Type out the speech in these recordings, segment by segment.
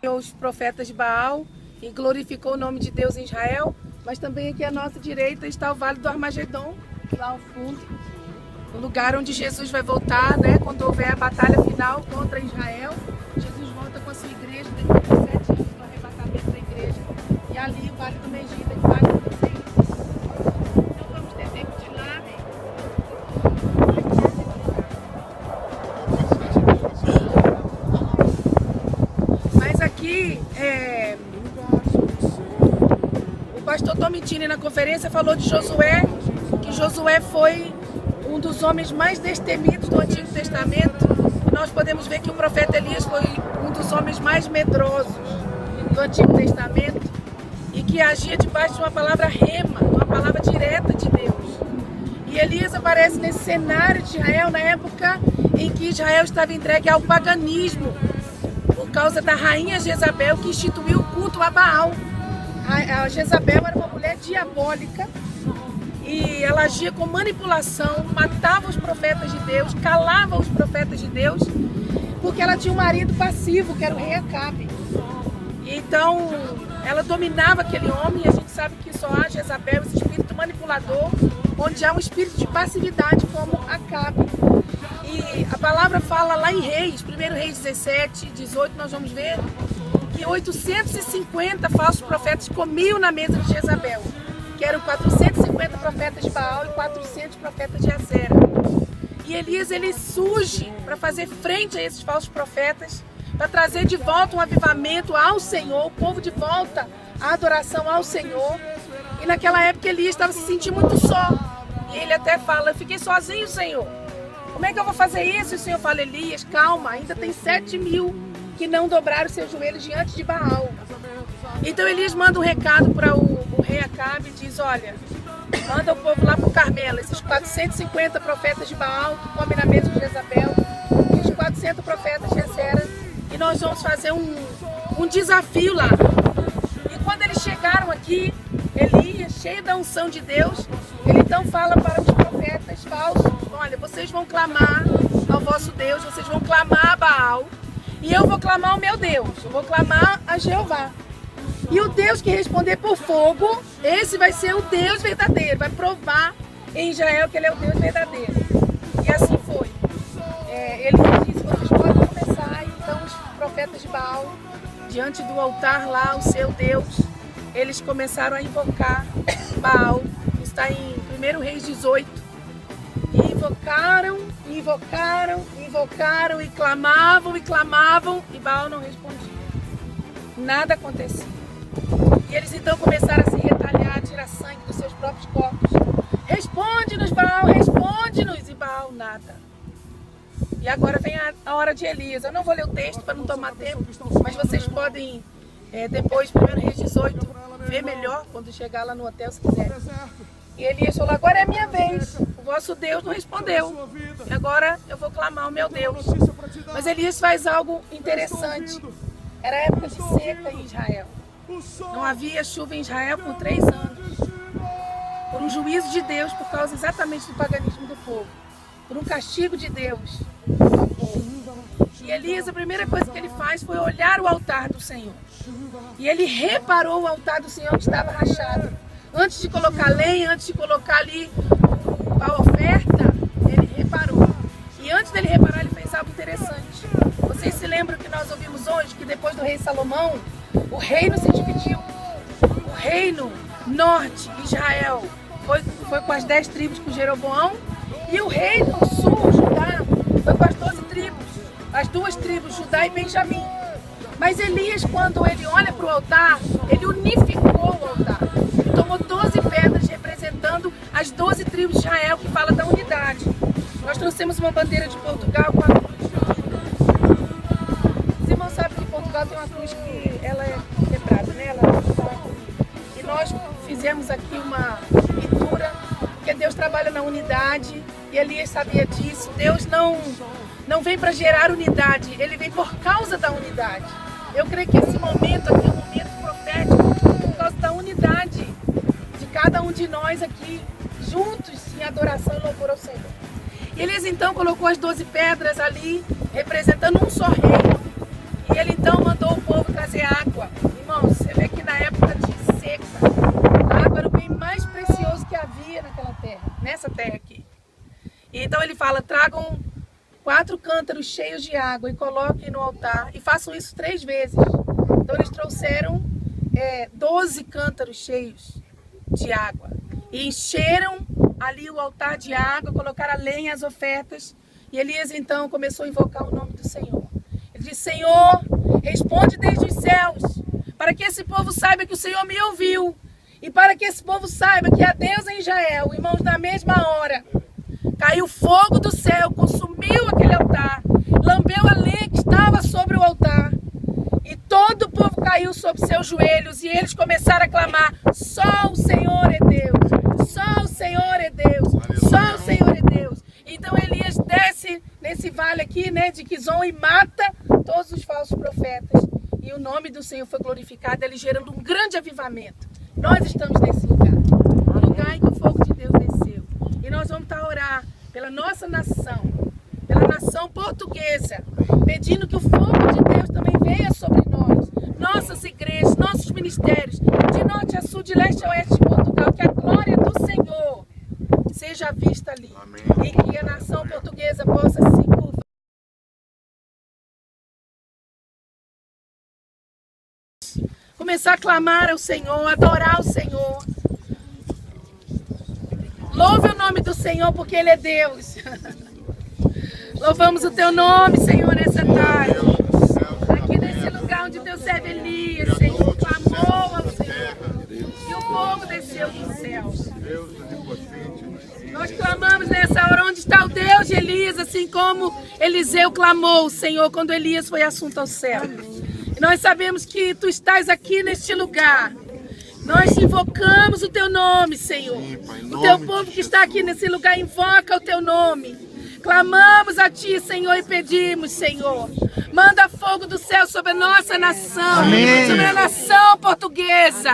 os profetas de Baal e glorificou o nome de Deus em Israel, mas também aqui à nossa direita está o Vale do Armagedon, lá ao fundo, o lugar onde Jesus vai voltar, né, quando houver a batalha final contra Israel. Jesus volta com a sua igreja depois de 7 anos do arrebatamento da igreja, e ali o Vale do Megiddo que vai acontecer isso. Então vamos descer de lá, né? Mas aqui o pastor Tomitini na conferência falou de Josué, que Josué foi um dos homens mais destemidos do Antigo Testamento. E nós podemos ver que o profeta Elias foi um dos homens mais medrosos do Antigo Testamento e que agia debaixo de uma palavra rema, uma palavra direta de Deus. E Elias aparece nesse cenário de Israel na época em que Israel estava entregue ao paganismo por causa da rainha Jezabel, que instituiu o culto a Baal. A Jezabel era uma mulher diabólica e ela agia com manipulação, matava os profetas de Deus, calava os profetas de Deus, porque ela tinha um marido passivo, que era o rei Acabe. Então, ela dominava aquele homem, e a gente sabe que só há Jezabel, esse espírito manipulador, onde há um espírito de passividade como Acabe. E a palavra fala lá em Reis, 1 Reis 17, 18, nós vamos ver que 850 falsos profetas comiam na mesa de Jezabel, que eram 450 profetas de Baal e 400 profetas de Acera. E Elias, ele surge para fazer frente a esses falsos profetas, para trazer de volta um avivamento ao Senhor, o povo de volta à adoração ao Senhor. E naquela época Elias estava se sentindo muito só. E ele até fala: eu fiquei sozinho, Senhor. Como é que eu vou fazer isso? E o Senhor fala: Elias, calma, ainda tem 7.000 que não dobraram seus joelhos diante de Baal. Então Elias manda um recado para o rei Acabe e diz: olha, manda o povo lá para o Carmelo, esses 450 profetas de Baal que comem na mesa de Jezabel, e os 400 profetas de Acera, e nós vamos fazer um desafio lá. E quando eles chegaram aqui, Elias, cheio da unção de Deus, ele então fala para os profetas falsos: olha, vocês vão clamar ao vosso Deus, vocês vão clamar a Baal, e eu vou clamar ao meu Deus, eu vou clamar a Jeová. E o Deus que responder por fogo, esse vai ser o Deus verdadeiro, vai provar em Israel que ele é o Deus verdadeiro. E assim foi. Ele disse: vocês podem começar. Então os profetas de Baal, diante do altar lá, o seu Deus, eles começaram a invocar Baal. Está em 1 Reis 18. E invocaram, e clamavam, e Baal não respondia. Nada acontecia. E eles então começaram a se retalhar, a tirar sangue dos seus próprios corpos. Responde-nos, Baal, responde-nos. E Baal, nada. E agora vem a hora de Elias. Eu não vou ler o texto para não tomar tempo, mas vocês podem, depois, 1 Reis 18, ver melhor quando chegar lá no hotel, se quiser. E Elias falou: agora é a minha vez. O vosso Deus não respondeu. E agora eu vou clamar o meu Deus. Mas Elias faz algo interessante. Era época de seca em Israel. Não havia chuva em Israel por 3 anos. Por um juízo de Deus, por causa exatamente do paganismo do povo. Por um castigo de Deus ao povo. E Elias, a primeira coisa que ele faz foi olhar o altar do Senhor. E ele reparou o altar do Senhor que estava rachado. Antes de colocar lenha, antes de colocar ali a oferta, ele reparou. E antes dele reparar, ele fez algo interessante. Vocês se lembram que nós ouvimos hoje que depois do rei Salomão, o reino se dividiu. O reino norte, Israel, foi com as 10 tribos com Jeroboão, e o reino sul, Judá, foi com as 12 tribos, as 2 tribos, Judá e Benjamim. Mas Elias, quando ele olha para o altar, ele unificou o altar. Ele tomou 12 pedras representando as 12 tribos de Israel, que fala da unidade. Nós trouxemos uma bandeira de Portugal com a cruz. Os irmãos sabem que Portugal tem uma cruz que ela é quebrada, né? E nós fizemos aqui uma pintura, porque Deus trabalha na unidade, e Elias sabia disso. Deus não vem para gerar unidade, Ele vem por causa da unidade. Eu creio que esse momento aqui é um momento profético por causa da unidade de cada um de nós aqui, juntos em adoração e louvor ao Senhor. E Elias então colocou as 12 pedras ali, representando um só reino. E ele então mandou o povo trazer trazer água. Irmãos, você vê que na época de seca, a água era o bem mais precioso que havia naquela terra, nessa terra aqui. E então ele fala, tragam 4 cântaros cheios de água e coloquem no altar e façam isso 3 vezes. Então eles trouxeram 12 cântaros cheios de água e encheram ali o altar de água, colocaram a lenha, as ofertas, e Elias então começou a invocar o nome do Senhor. Ele disse, Senhor, responde desde os céus, para que esse povo saiba que o Senhor me ouviu, e para que esse povo saiba que há Deus em Israel. Irmãos, na mesma hora, caiu fogo do céu, consumiu aquele altar, lambeu a lenha que estava sobre o altar, e todo o povo caiu sobre seus joelhos, e eles começaram a clamar, só o Senhor é Deus, só o Senhor é Deus, só o Senhor é Deus. Então Elias desce nesse vale aqui, né, de Quizon, e mata todos os falsos profetas, e o nome do Senhor foi glorificado, ele gerando um grande avivamento. Nós estamos nesse lugar, um lugar em que o fogo de Deus desceu, e nós vamos estar a orar pela nossa nação, pela nação portuguesa, pedindo que o fogo de Deus também venha sobre nós, nossas igrejas, nossos ministérios, de norte a sul, de leste a oeste de Portugal, que a glória do Senhor seja vista ali. Amém. E que a nação portuguesa possa se curvar, começar a clamar ao Senhor, adorar o Senhor. Louve o nome do Senhor, porque Ele é Deus. Louvamos o Teu nome, Senhor, nessa tarde. Aqui nesse lugar onde Teu servo Elias, Senhor, clamou ao Senhor. E o fogo desceu dos céus. Nós clamamos nessa hora, onde está o Deus de Elias, assim como Eliseu clamou, Senhor, quando Elias foi assunto ao céu. E nós sabemos que Tu estás aqui neste lugar. Nós invocamos o Teu nome, Senhor. O Teu povo que está aqui nesse lugar invoca o Teu nome. Clamamos a Ti, Senhor, e pedimos, Senhor, manda fogo do céu sobre a nossa nação, amém, sobre a nação portuguesa,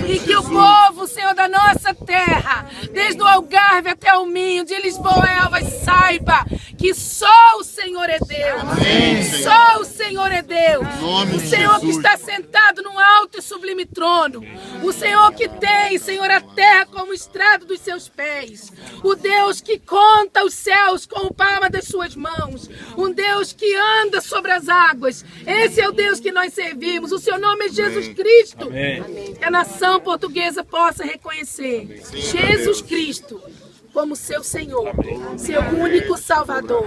e que o povo, Senhor, da nossa terra, desde o Algarve até o Minho, de Lisboa a Elvas, saiba que só o Senhor é Deus, amém, só o Senhor é Deus, o Senhor que está sentado num alto e sublime trono, o Senhor que tem, Senhor, a terra como estrado dos seus pés, o Deus que conta os céus com o palma das suas mãos, um Deus que anda sobre as águas. Esse é o Deus que nós servimos. O seu nome é Jesus Cristo. Amém. Que a nação portuguesa possa reconhecer Jesus Cristo como seu Senhor, seu único Salvador.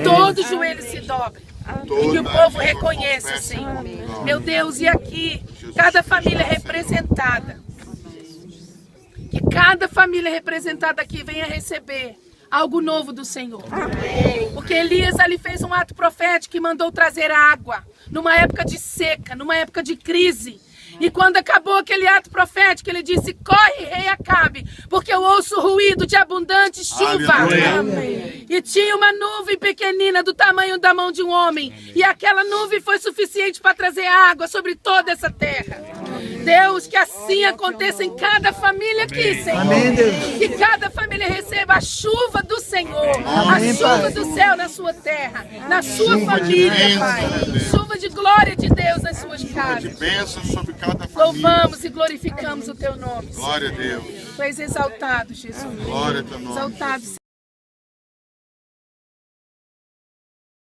Todo joelho se dobre e que o povo reconheça, Senhor. Meu Deus, e aqui cada família representada, que cada família representada aqui venha receber algo novo do Senhor. Amém. Porque Elias ali fez um ato profético e mandou trazer água numa época de seca, numa época de crise. E quando acabou aquele ato profético, ele disse, corre, rei Acabe, porque eu ouço ruído de abundante chuva. Amém. E tinha uma nuvem pequenina do tamanho da mão de um homem. Amém. E aquela nuvem foi suficiente para trazer água sobre toda essa terra. Deus, que assim aconteça em cada família aqui, Senhor. Amém, Deus. Que cada família receba a chuva do Senhor, amém, a chuva Pai. Do céu na sua terra, na sua chuva família, Pai. Chuva de glória de Deus nas suas casas. De bênção sobre cada família. Louvamos e glorificamos o Teu nome. Glória a Deus. Tu és exaltado, Jesus. Glória a Teu nome. Exaltado, Senhor.